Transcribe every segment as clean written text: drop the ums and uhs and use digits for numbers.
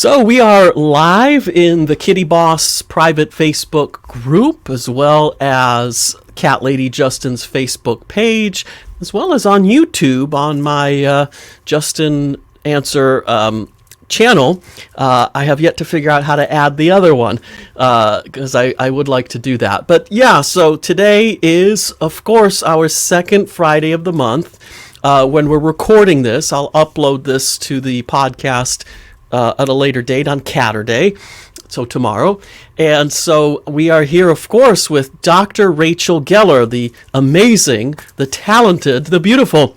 So we are live in the Kitty Boss private Facebook group, as well as Cat Lady Justin's Facebook page, as well as on YouTube on my Justin Answer channel. I have yet to figure out how to add the other one because I would like to do that. But yeah, so today is, of course, our second Friday of the month. When we're recording this, I'll upload this to the podcast at a later date on Catterday, so tomorrow. And so we are here, of course, with Dr. Rachel Geller, the amazing, the talented, the beautiful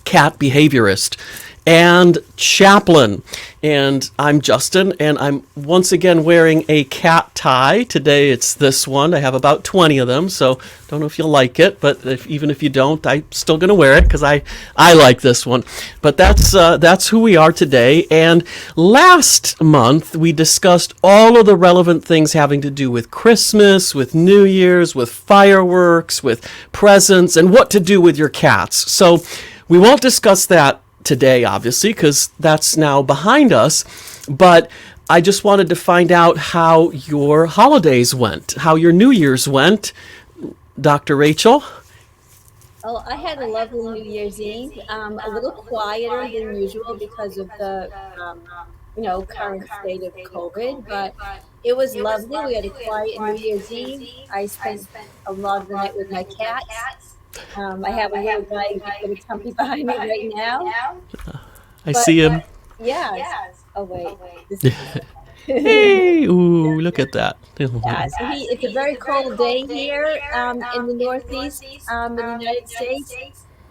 cat behaviorist and chaplain. And I'm Justin, and I'm once again wearing a cat tie. Today it's this one. I have about 20 of them, so don't know if you'll like it, but even if you don't, I'm still going to wear it because I like this one. But that's who we are today. And last month we discussed all of the relevant things having to do with Christmas, with New Year's, with fireworks, with presents, and what to do with your cats. So we won't discuss that today, obviously, because that's now behind us, but I just wanted to find out how your holidays went, how your New Year's went. Dr. Rachel? Oh, I had a lovely New Year's Eve, a little quieter than usual because of the, current state of COVID, but it was lovely. We had a quiet New Year's Eve. I spent a lot of the night with my cats. I have a little guy with a tumpy behind me right now. I see him. Yes. Oh, wait. Hey, ooh, look at that. Yeah, so it's a very cold day here in the Northeast in the United States.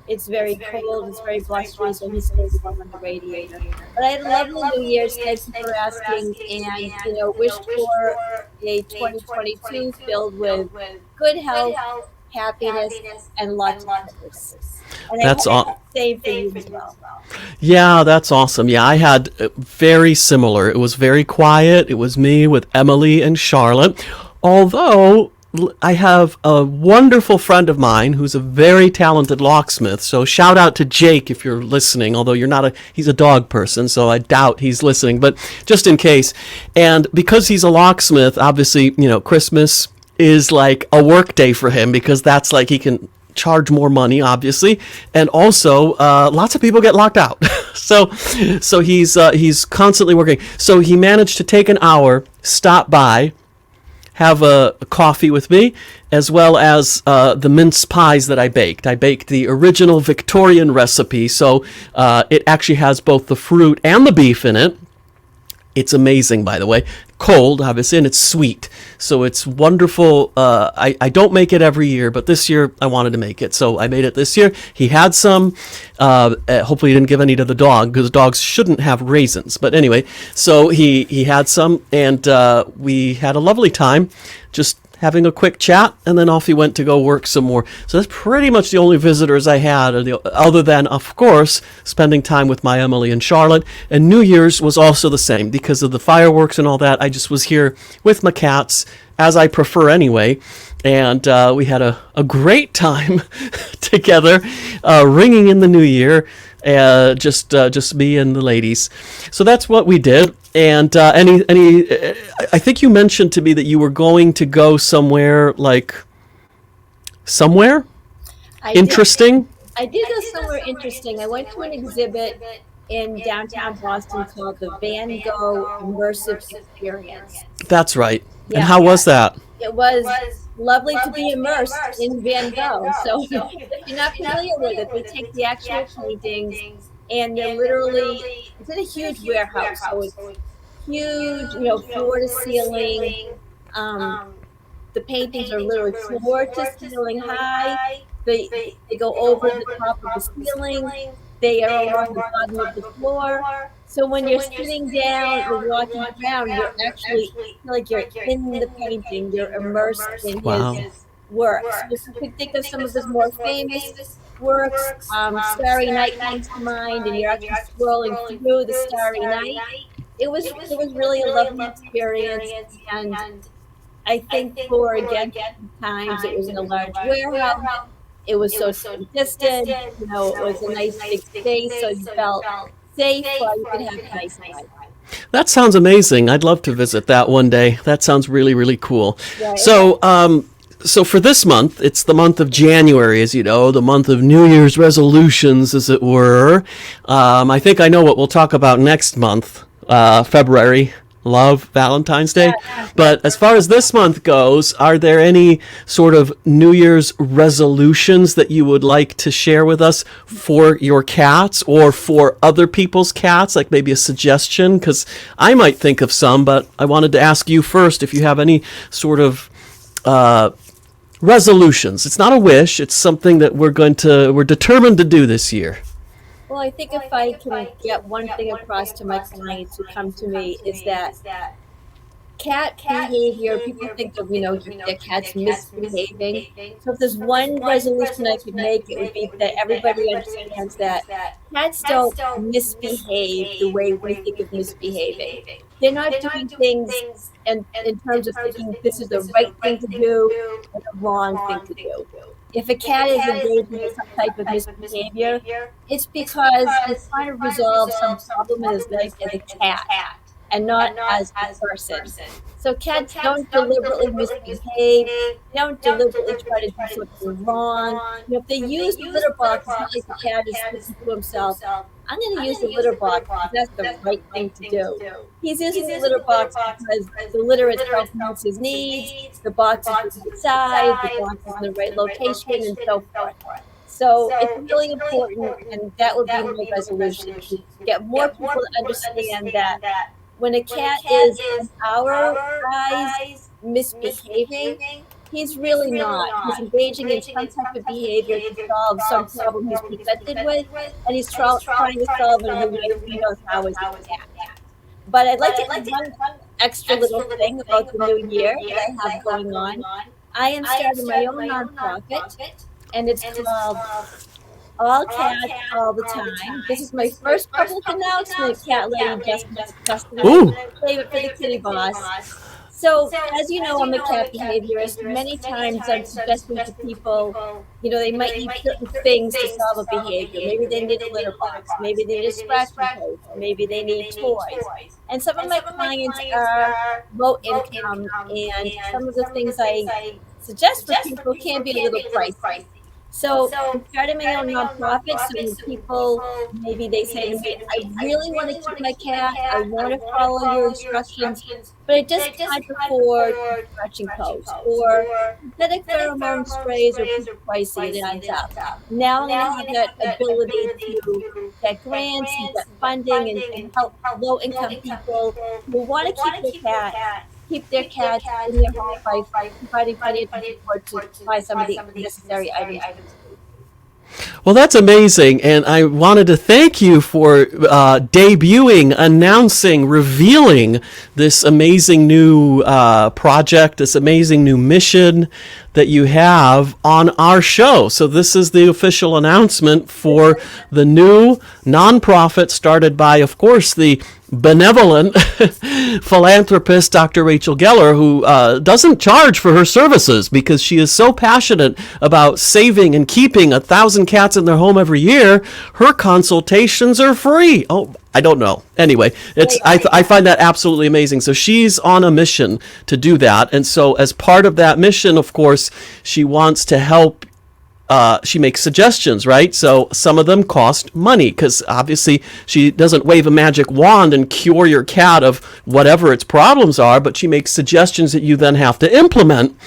It's very cold, it's very blustery, so he stays warm on the radiator. But I had a lovely New Year's, thank you for asking, and wished for a 2022 filled with good health, happiness, and lots of colors. And that's all. Same for you as well. Yeah, that's awesome. Yeah, I had very similar. It was very quiet. It was me with Emily and Charlotte. Although I have a wonderful friend of mine who's a very talented locksmith. So shout out to Jake if you're listening, although he's a dog person, so I doubt he's listening, but just in case. And because he's a locksmith, obviously, Christmas is like a work day for him because that's like he can charge more money, obviously, and also lots of people get locked out. so he's constantly working. So he managed to take an hour, stop by, have a coffee with me, as well as the mince pies that I baked. I baked the original Victorian recipe, so it actually has both the fruit and the beef in it. It's amazing, by the way. Cold, obviously, and it's sweet. So it's wonderful. I don't make it every year, but this year I wanted to make it. So I made it this year. He had some. Hopefully he didn't give any to the dog, because dogs shouldn't have raisins. But anyway, so he had some, and we had a lovely time just having a quick chat, and then off he went to go work some more. So that's pretty much the only visitors I had, other than, of course, spending time with my Emily and Charlotte. And New Year's was also the same. Because of the fireworks and all that, I just was here with my cats, as I prefer anyway. And we had a great time together, ringing in the new year, just me and the ladies. So that's what we did. And I think you mentioned to me that you were going to go somewhere interesting. I did go somewhere interesting. I went to an exhibit in downtown Boston called the Van Gogh Immersive Experience. That's right. Yeah. And how was that? It was lovely to be immersed in Van Gogh. So if you're not familiar with it, they take the actual paintings and they're literally, it's in a huge warehouse. So it's huge, floor to ceiling. The paintings are literally floor to ceiling high. They go over the top of the ceiling. They are along the bottom of the floor. So when you're sitting down or walking around, you're actually feel like you're in the painting. You're immersed in his work. So if you could think of some of his more famous works, Starry Night comes to mind, and you're actually scrolling through the Starry Night. It was really a lovely experience, and I think for again times it was in a large warehouse. It was social distant, it was a nice big space, so you felt safe while you could have a nice time. That sounds amazing. I'd love to visit that one day. That sounds really, really cool. Right. So for this month, it's the month of January, as you know, the month of New Year's resolutions, as it were. I think I know what we'll talk about next month, February. Love, Valentine's Day. But as far as this month goes, are there any sort of New Year's resolutions that you would like to share with us for your cats or for other people's cats? Like maybe a suggestion? Because I might think of some, but I wanted to ask you first if you have any sort of resolutions. It's not a wish. It's something that we're determined to do this year. Well, I think if I can get one thing across to my clients who come to me is that cat behavior, people think of, their cat's misbehaving. So if there's one resolution I could make, it would be that everybody understands that cats don't misbehave the way we think of misbehaving. They're not doing things in terms of thinking this is the right thing to do or the wrong thing to do. If a cat is engaged in some type of misbehavior, it's because he's trying to resolve some problem in his life as a cat and not as a person. So cats don't deliberately misbehave. They don't deliberately try to do something wrong. If they use the litter box, it's not like the cat is thinking to himself, I'm going to use the litter box because that's the right thing to do. He's using the litter box because the litter itself meets his needs, the box is the right size, the box is in the right location, and so forth. So it's really important, and that would be my resolution, to get more people to understand that when a cat is, in our eyes, misbehaving, he's really not. He's engaging in some type of behavior to solve some problem he's presented with, and he's trying to solve it in a way he knows how as a cat. But I'd like to add one extra little thing about the new year that I have going on. I am starting my own nonprofit, and it's called All Cats All the Time. This is my first public announcement, Cat Lady just save it for the kitty boss. So, as you know, I'm a cat behaviorist. Many times I'm suggesting to people, they might need certain things to solve a behavior. Maybe they need a litter box. Maybe they need a scratching post. Maybe they need toys. And some of my clients are low income, and some of the things I suggest for people can be a little pricey. So I'm starting my own nonprofit, so when people, maybe they say to me, I really want to keep my cat, I want to follow your instructions, but I just can't afford scratching posts or synthetic pheromone sprays are too pricey, it adds up. Now I'm going to have that ability to get grants and get funding and help low-income people who want to keep their cats in their home by providing financial support to buy some of the necessary items. Well, that's amazing, and I wanted to thank you for debuting, announcing, revealing this amazing new project, this amazing new mission that you have on our show. So this is the official announcement for the new nonprofit started by, of course, the benevolent philanthropist Dr. Rachel Geller, who doesn't charge for her services because she is so passionate about saving and keeping 1,000 cats in their home every year. Her consultations are free. Oh, I don't know. Anyway, I find that absolutely amazing. So she's on a mission to do that. And so as part of that mission, of course, she wants to help. She makes suggestions, right? So some of them cost money because obviously she doesn't wave a magic wand and cure your cat of whatever its problems are, but she makes suggestions that you then have to implement.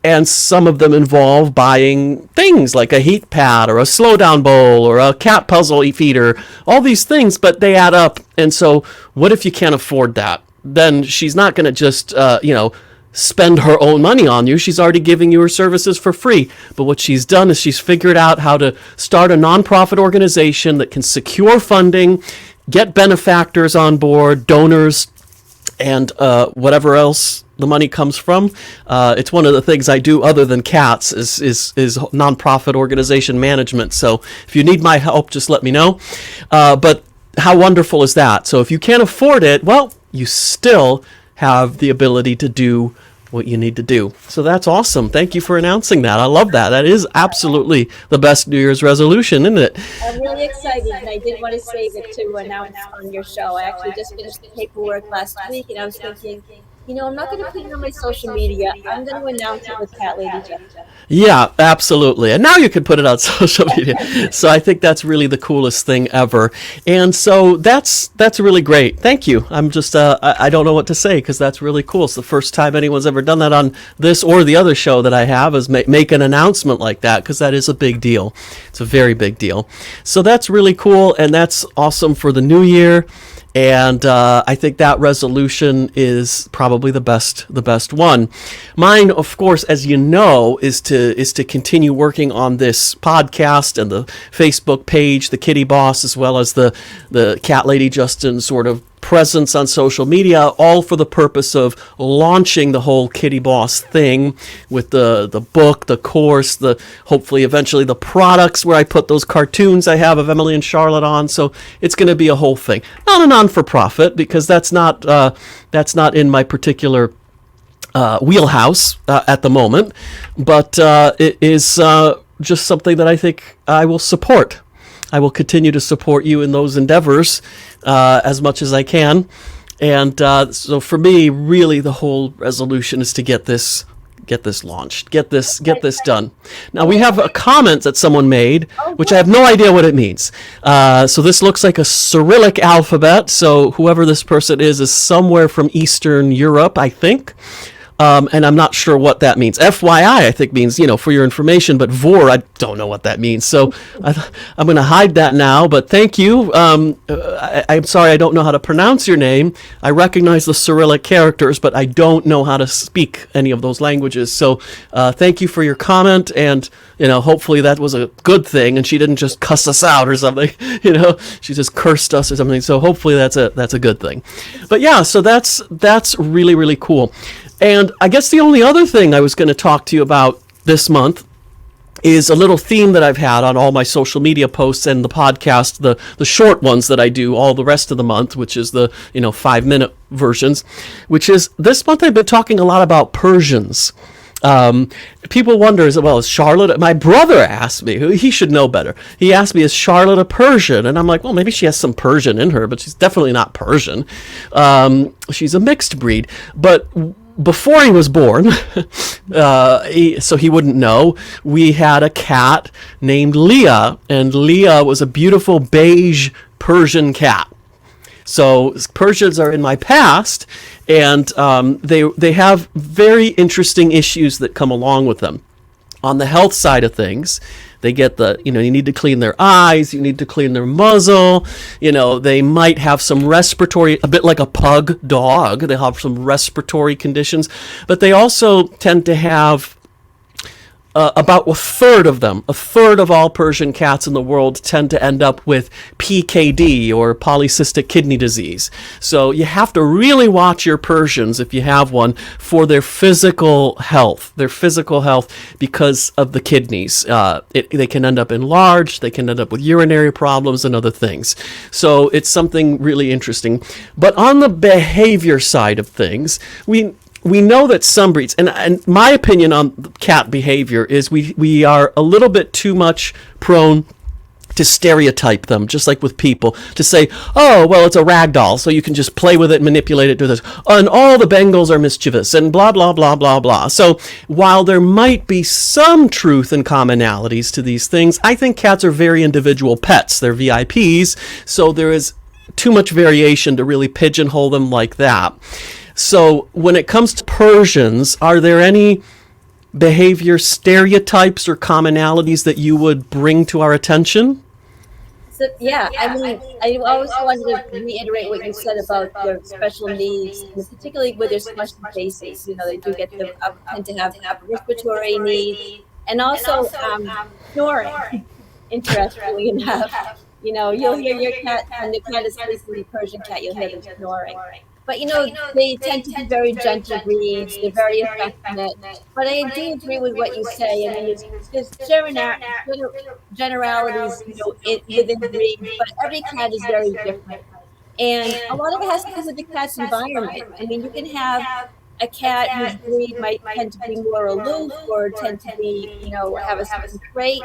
And some of them involve buying things like a heat pad or a slow down bowl or a cat puzzle feeder, all these things, but they add up. And so what if you can't afford that? Then she's not going to just, spend her own money on you. She's already giving you her services for free. But what she's done is she's figured out how to start a nonprofit organization that can secure funding, get benefactors on board, donors, and whatever else the money comes from. It's one of the things I do other than cats is nonprofit organization management. So if you need my help, just let me know. But how wonderful is that? So if you can't afford it, well, you still have the ability to do what you need to do. So that's awesome. Thank you for announcing that. I love that. That is absolutely the best New Year's resolution, isn't it? I'm really excited, and I did want to save it to announce on your show. I actually just finished the paperwork last week, and I was thinking, I'm not going to put it on my social media. I'm going to announce it with Cat Lady Jeff. Yeah, absolutely. And now you can put it on social media. So I think that's really the coolest thing ever. And so that's really great. Thank you. I'm just I don't know what to say because that's really cool. It's the first time anyone's ever done that on this or the other show that I have is make an announcement like that because that is a big deal. It's a very big deal. So that's really cool and that's awesome for the new year. And I think that resolution is probably the best one. Mine, of course, as you know, is to continue working on this podcast and the Facebook page, the Kitty Boss, as well as the Cat Lady Justin sort of presence on social media, all for the purpose of launching the whole Kitty Boss thing with the book, the course, the hopefully eventually the products where I put those cartoons I have of Emily and Charlotte on. So it's going to be a whole thing, not a non-for-profit because that's not in my particular wheelhouse at the moment, but it is just something that I think I will support. I will continue to support you in those endeavors as much as I can. And so for me, really, the whole resolution is to get this launched, get this done. Now we have a comment that someone made, which I have no idea what it means. So this looks like a Cyrillic alphabet. So whoever this person is somewhere from Eastern Europe, I think. And I'm not sure what that means. FYI, I think means, for your information, but vor, I don't know what that means. So I'm going to hide that now, but thank you. I'm sorry, I don't know how to pronounce your name. I recognize the Cyrillic characters, but I don't know how to speak any of those languages. So thank you for your comment, and, hopefully that was a good thing, and she didn't just cuss us out or something, she just cursed us or something. So hopefully that's a good thing. But yeah, so that's really, really cool. And I guess the only other thing I was going to talk to you about this month is a little theme that I've had on all my social media posts and the podcast, the short ones that I do all the rest of the month, which is the 5-minute versions, which is this month I've been talking a lot about Persians. People wonder, is Charlotte, my brother asked me, he should know better. He asked me, is Charlotte a Persian? And I'm like, well, maybe she has some Persian in her, but she's definitely not Persian. She's a mixed breed. But before he was born, so he wouldn't know, we had a cat named Leah, and Leah was a beautiful beige Persian cat. So Persians are in my past, and they have very interesting issues that come along with them. On the health side of things, they get you need to clean their eyes, you need to clean their muzzle, they might have some respiratory, a bit like a pug dog, they have some respiratory conditions, but they also tend to have about a third of all Persian cats in the world tend to end up with PKD, or polycystic kidney disease. So you have to really watch your Persians, if you have one, for their physical health because of the kidneys. They can end up enlarged, they can end up with urinary problems and other things. So it's something really interesting. But on the behavior side of things, we know that some breeds, and my opinion on cat behavior is we are a little bit too much prone to stereotype them, just like with people, to say, oh, well, it's a rag doll, so you can just play with it, manipulate it, do this, and all the Bengals are mischievous, and blah, blah, blah, blah, blah. So while there might be some truth and commonalities to these things, I think cats are very individual pets. They're VIPs, so there is too much variation to really pigeonhole them like that. So when it comes to Persians, are there any behavior stereotypes or commonalities that you would bring to our attention? So, yeah, I always wanted to reiterate what you said about their special needs, particularly with their special cases. They do tend to have respiratory needs, and also snoring, interestingly enough. You'll hear your cat, when the cat is sleeping, the Persian cat, you'll hear them snoring. But, they tend to be very gentle breeds. They're very affectionate. But I do agree with what you say. I mean, there's generalities, within breeds, but every cat is very different. And a lot of it has to do with the cat's environment. I mean, you can have a cat whose breed might tend to be more aloof or tend to be, have a certain trait.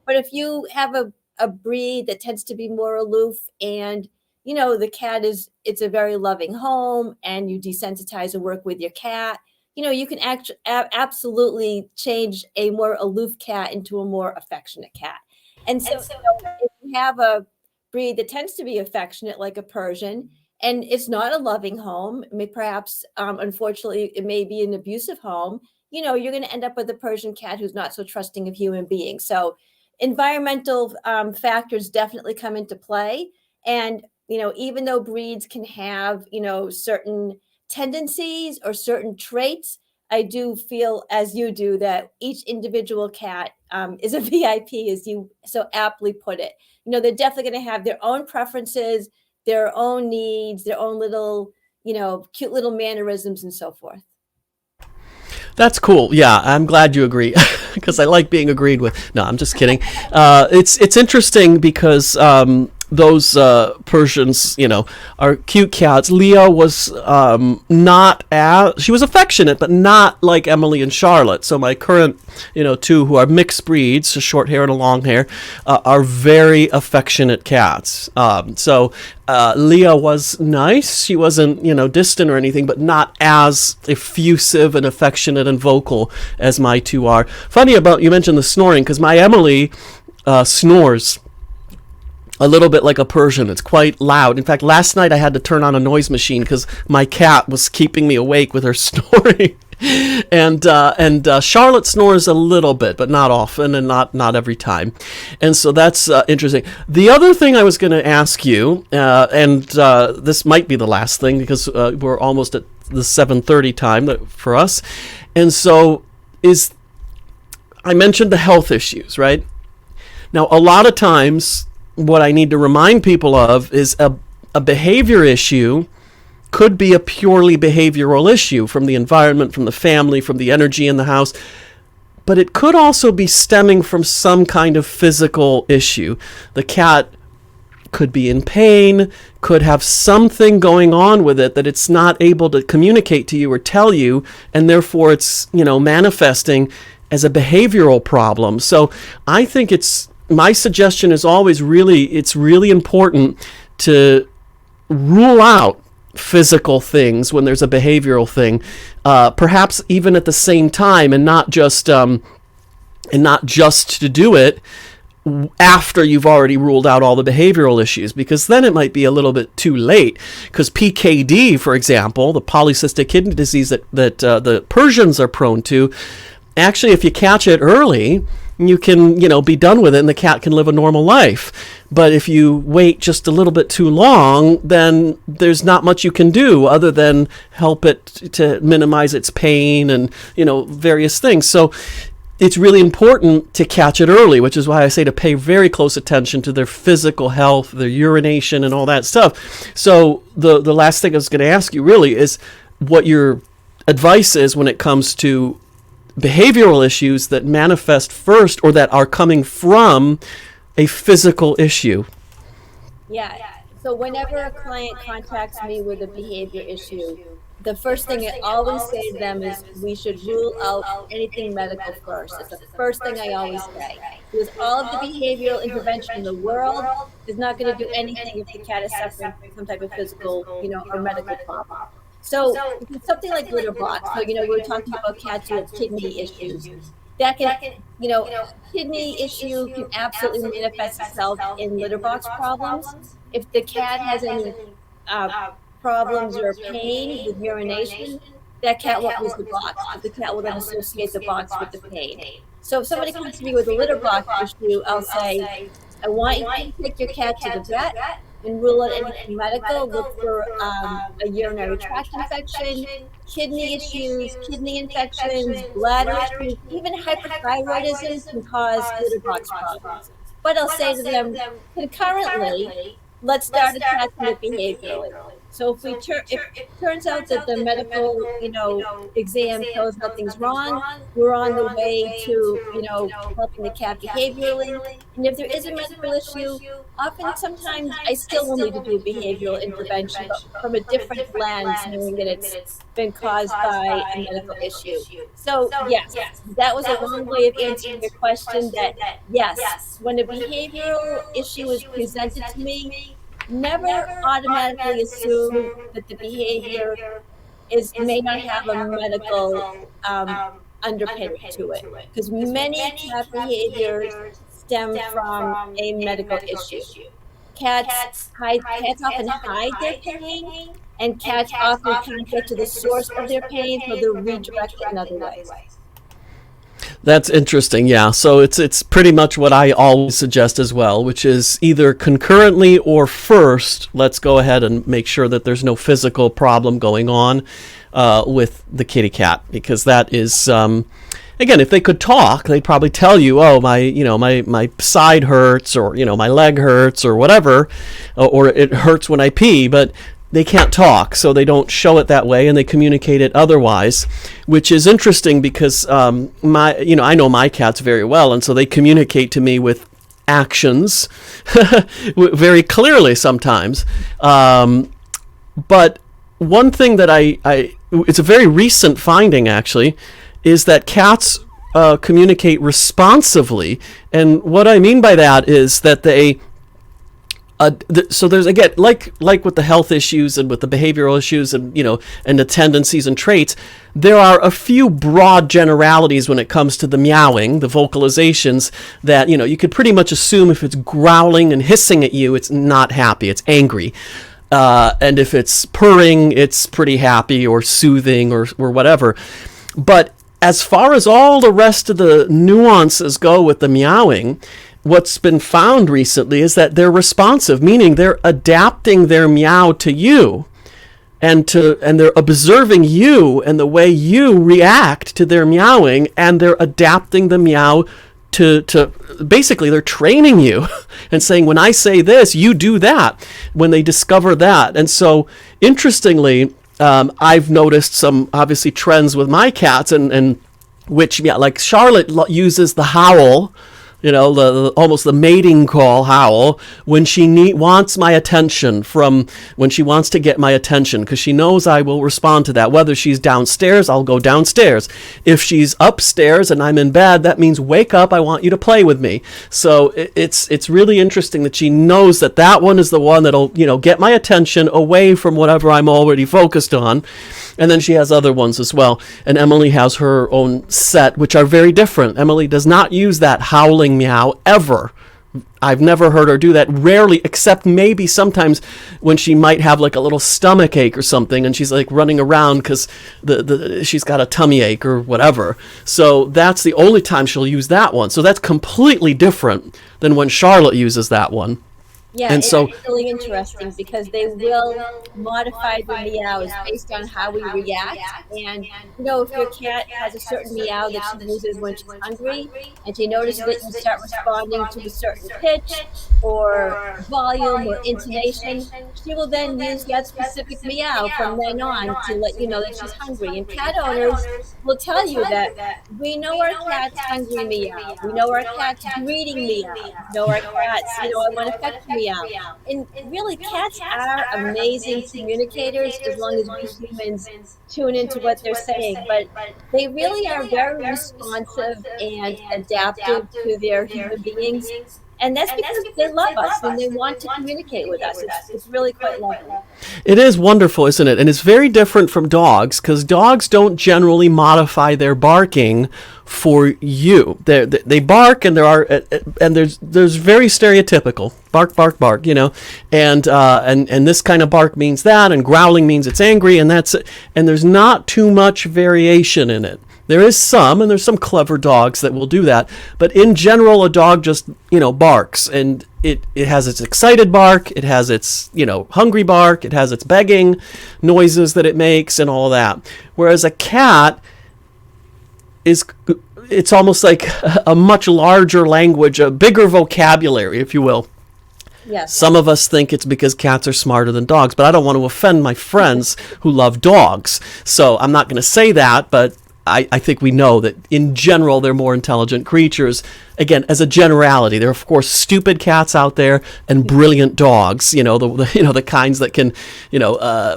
But if you have a breed that tends to be more aloof and the cat it's a very loving home and you desensitize and work with your cat, you can absolutely change a more aloof cat into a more affectionate cat. And so, if you have a breed that tends to be affectionate, like a Persian, and it's not a loving home, perhaps, unfortunately, it may be an abusive home, you're going to end up with a Persian cat who's not so trusting of human beings. So, environmental factors definitely come into play. And, even though breeds can have, certain tendencies or certain traits, I do feel, as you do, that each individual cat is a VIP, as you so aptly put it. They're definitely going to have their own preferences, their own needs, their own little, cute little mannerisms and so forth. That's cool. Yeah, I'm glad you agree because I like being agreed with. No, I'm just kidding. It's interesting because those Persians, are cute cats. Leah was not as she was affectionate, but not like Emily and Charlotte. So my current, two who are mixed breeds, a short hair and a long hair, are very affectionate cats. Leah was nice. She wasn't, distant or anything, but not as effusive and affectionate and vocal as my two are. Funny about you mentioned the snoring because my Emily snores a little bit like a Persian. It's quite loud. In fact, last night I had to turn on a noise machine because my cat was keeping me awake with her snoring. and Charlotte snores a little bit, but not often and not every time. And so that's interesting. The other thing I was going to ask you, and this might be the last thing because we're almost at the 7:30 time for us. And so I mentioned the health issues, right? Now, a lot of times what I need to remind people of is a behavior issue could be a purely behavioral issue from the environment, from the family, from the energy in the house, but it could also be stemming from some kind of physical issue. The cat could be in pain, could have something going on with it that it's not able to communicate to you or tell you, and therefore it's, manifesting as a behavioral problem. So I think my suggestion is always it's really important to rule out physical things when there's a behavioral thing, perhaps even at the same time, and not just to do it after you've already ruled out all the behavioral issues, because then it might be a little bit too late. Because PKD, for example, the polycystic kidney disease that the Persians are prone to, actually, if you catch it early, you can, be done with it and the cat can live a normal life. But if you wait just a little bit too long, then there's not much you can do other than help it to minimize its pain and, various things. So it's really important to catch it early, which is why I say to pay very close attention to their physical health, their urination and all that stuff. So the last thing I was going to ask you really is what your advice is when it comes to behavioral issues that manifest first or that are coming from a physical issue. Yeah. So whenever a client contacts me with a behavior issue, the first thing I always say to them is we should rule out anything medical first. It's the first thing I always say. Because all of the behavioral intervention in the world is not going to do anything if the cat is suffering from some type of physical, or medical problem. So something like litter box. So, we were talking about cats with kidney issues. That can, kidney issue can absolutely manifest itself in litter box problems. If the cat has any problems or pain with urination, that cat won't use the box, but the cat will then associate the box with the pain. So if somebody comes to me with a litter box issue, I'll say, I want you to take your cat to the vet and rule out anything medical. Look for a urinary tract infection, kidney issues, kidney infections, bladder issues, even hyperthyroidism can cause litter box problems. But I'll say to them, concurrently, let's start attacking it behaviorally. So if it turns out that the medical, exam shows nothing's wrong, we're on the way to, helping the cat behaviorally. And if there is a medical issue, often sometimes I still will need to do behavioral intervention, but from a different lens, knowing that it's been caused by a medical issue. So yes, that was a long way of answering your question. That yes, when a behavioral issue is presented to me, never automatically assume that the behavior may not have a medical underpinning to it, because many cat behaviors stem from a medical issue. Cats often hide their pain, and cats often can't get to the source of their pain, so they'll redirect it in other ways. That's interesting. Yeah. So it's pretty much what I always suggest as well, which is either concurrently or first, let's go ahead and make sure that there's no physical problem going on with the kitty cat, because that is, again, if they could talk, they'd probably tell you, oh, my side hurts, or, my leg hurts, or whatever, or it hurts when I pee, but they can't talk, so they don't show it that way, and they communicate it otherwise, which is interesting because I know my cats very well, and so they communicate to me with actions very clearly sometimes. But one thing that it's a very recent finding actually, is that cats communicate responsively, and what I mean by that is that they so there's, again, like with the health issues and with the behavioral issues and and the tendencies and traits, there are a few broad generalities when it comes to the meowing, the vocalizations, that you could pretty much assume if it's growling and hissing at you, it's not happy, it's angry. And if it's purring, it's pretty happy or soothing or whatever. But as far as all the rest of the nuances go with the meowing, what's been found recently is that they're responsive, meaning they're adapting their meow to you, and they're observing you and the way you react to their meowing, and they're adapting the meow to basically, they're training you and saying, when I say this, you do that, when they discover that. And so interestingly, I've noticed some obviously trends with my cats, and which, like Charlotte uses the howl, the almost the mating call howl when she wants my attention, when she wants to get my attention, because she knows I will respond to that. Whether she's downstairs, I'll go downstairs. If she's upstairs and I'm in bed, that means wake up, I want you to play with me. So it's really interesting that she knows that one is the one that'll get my attention away from whatever I'm already focused on. And then she has other ones as well. And Emily has her own set, which are very different. Emily does not use that howling meow ever. I've never heard her do that, rarely, except maybe sometimes when she might have like a little stomach ache or something, and she's like running around because she's got a tummy ache or whatever. So that's the only time she'll use that one. So that's completely different than when Charlotte uses that one. Yeah, and so it's really interesting because they will modify the meows based on how we react. And if your cat has a certain meow that she uses when she's hungry, and she notices that you start responding to a certain pitch or volume or intonation, she will then use that specific meow from then on to let you know that she's hungry. And cat owners will tell you that we know our cat's hungry meow, we know our cat's greeting meow, we know our cat's I want to fetch meow. And really, cats are amazing communicators as long as we humans tune into what they're saying. But they really are very responsive and adaptive to their human beings. And that's because they love us and they want to communicate with us. It's really quite lovely. It is wonderful, isn't it? And it's very different from dogs, because dogs don't generally modify their barking for you. They bark, and there's very stereotypical bark, bark, bark. And this kind of bark means that, and growling means it's angry, and there's not too much variation in it. There is some, and there's some clever dogs that will do that. But in general, a dog just, barks, and it has its excited bark, it has its, hungry bark, it has its begging noises that it makes and all that. Whereas a cat it's almost like a much larger language, a bigger vocabulary, if you will. Yes. Some of us think it's because cats are smarter than dogs, but I don't want to offend my friends who love dogs. So I'm not going to say that, but I think we know that in general they're more intelligent creatures. Again, as a generality, there are of course stupid cats out there and brilliant dogs. The kinds that can,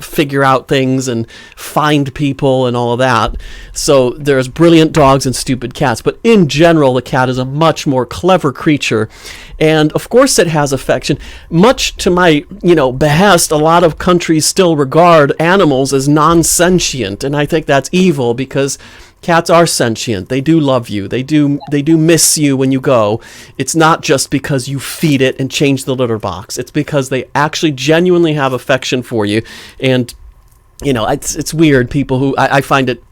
figure out things and find people and all of that. So there's brilliant dogs and stupid cats, but in general, the cat is a much more clever creature, and of course it has affection. Much to my behest, a lot of countries still regard animals as non-sentient, and I think that's evil because cats are sentient. They do love you. They do miss you when you go. It's not just because you feed it and change the litter box. It's because they actually genuinely have affection for you. And it's weird. People who I find it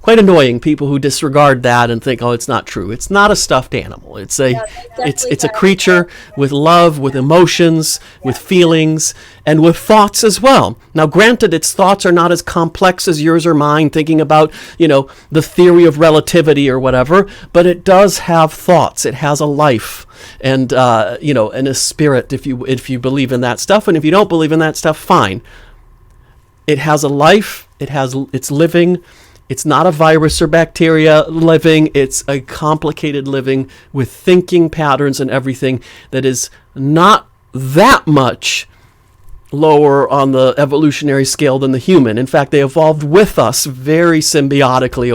quite annoying. People who disregard that and think, oh, it's not true. It's not a stuffed animal. It's a creature with love, with emotions, with feelings, and with thoughts as well. Now, granted, its thoughts are not as complex as yours or mine, thinking about the theory of relativity or whatever. But it does have thoughts. It has a life, and and a spirit. If you believe in that stuff, and if you don't believe in that stuff, fine. It has a life, it's living, it's not a virus or bacteria living, it's a complicated living with thinking patterns and everything that is not that much lower on the evolutionary scale than the human. In fact, they evolved with us very symbiotically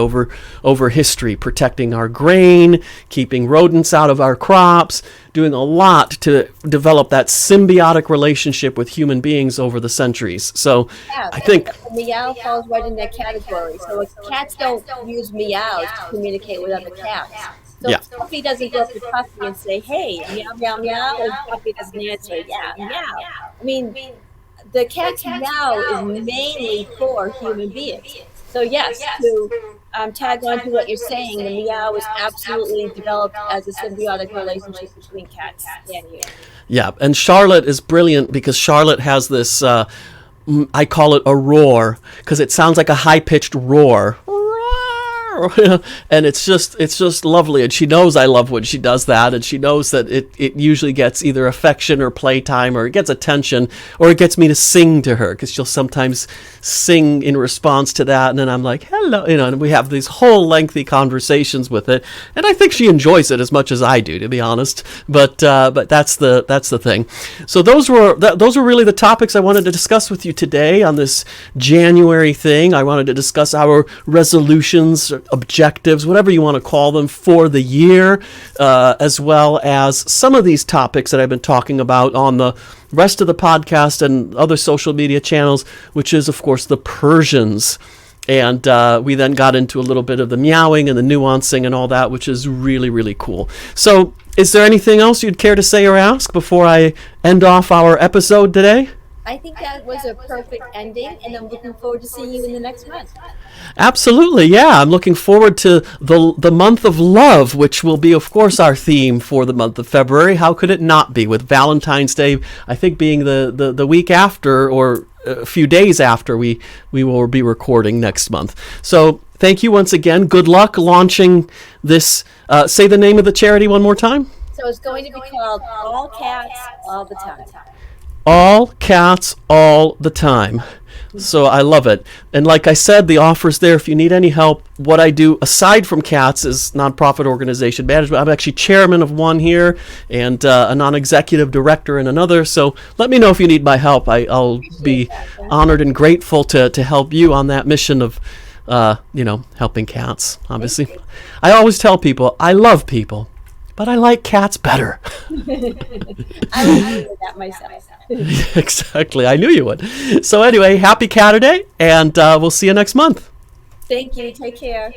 over history, protecting our grain, keeping rodents out of our crops, doing a lot to develop that symbiotic relationship with human beings over the centuries. So Yeah, I think meow falls right in that category. So cats don't use meows to communicate with other cats. So Yeah. if Puffy doesn't go up to Puffy and say, hey, meow, meow, meow, and Puffy doesn't answer, yeah, meow. I mean, the cat's meow is mainly for human beings. So yes, to tag on to what you're saying, the meow is absolutely developed as a symbiotic relationship between cats and humans. Yeah, and Charlotte is brilliant because Charlotte has this, I call it a roar, because it sounds like a high-pitched roar. And it's just lovely, and she knows I love when she does that, and she knows that it usually gets either affection or playtime, or it gets attention, or it gets me to sing to her, because she'll sometimes sing in response to that, and then I'm like, hello, and we have these whole lengthy conversations with it, and I think she enjoys it as much as I do, to be honest. But that's the thing. So those were really the topics I wanted to discuss with you today on this January thing. I wanted to discuss our resolutions, objectives, whatever you want to call them, for the year, as well as some of these topics that I've been talking about on the rest of the podcast and other social media channels, which is, of course, the Persians. And we then got into a little bit of the meowing and the nuancing and all that, which is really, really cool. So is there anything else you'd care to say or ask before I end off our episode today? I think that was a perfect ending, and I'm looking forward to seeing you in the next month. Absolutely, yeah. I'm looking forward to the month of love, which will be, of course, our theme for the month of February. How could it not be, with Valentine's Day, I think, being the week after, or a few days after we will be recording next month. So thank you once again. Good luck launching this. Say the name of the charity one more time. So it's going to be called All Cats, All the Time. All Cats, All the Time. So I love it. And like I said, the offer's there if you need any help. What I do, aside from cats, is nonprofit organization management. I'm actually chairman of one here and a non-executive director in another. So let me know if you need my help. I'll be honored and grateful to help you on that mission of, helping cats, obviously. I always tell people, I love people, but I like cats better. I would do that myself. Exactly. I knew you would. So anyway, happy Cat Day, and we'll see you next month. Thank you. Take care.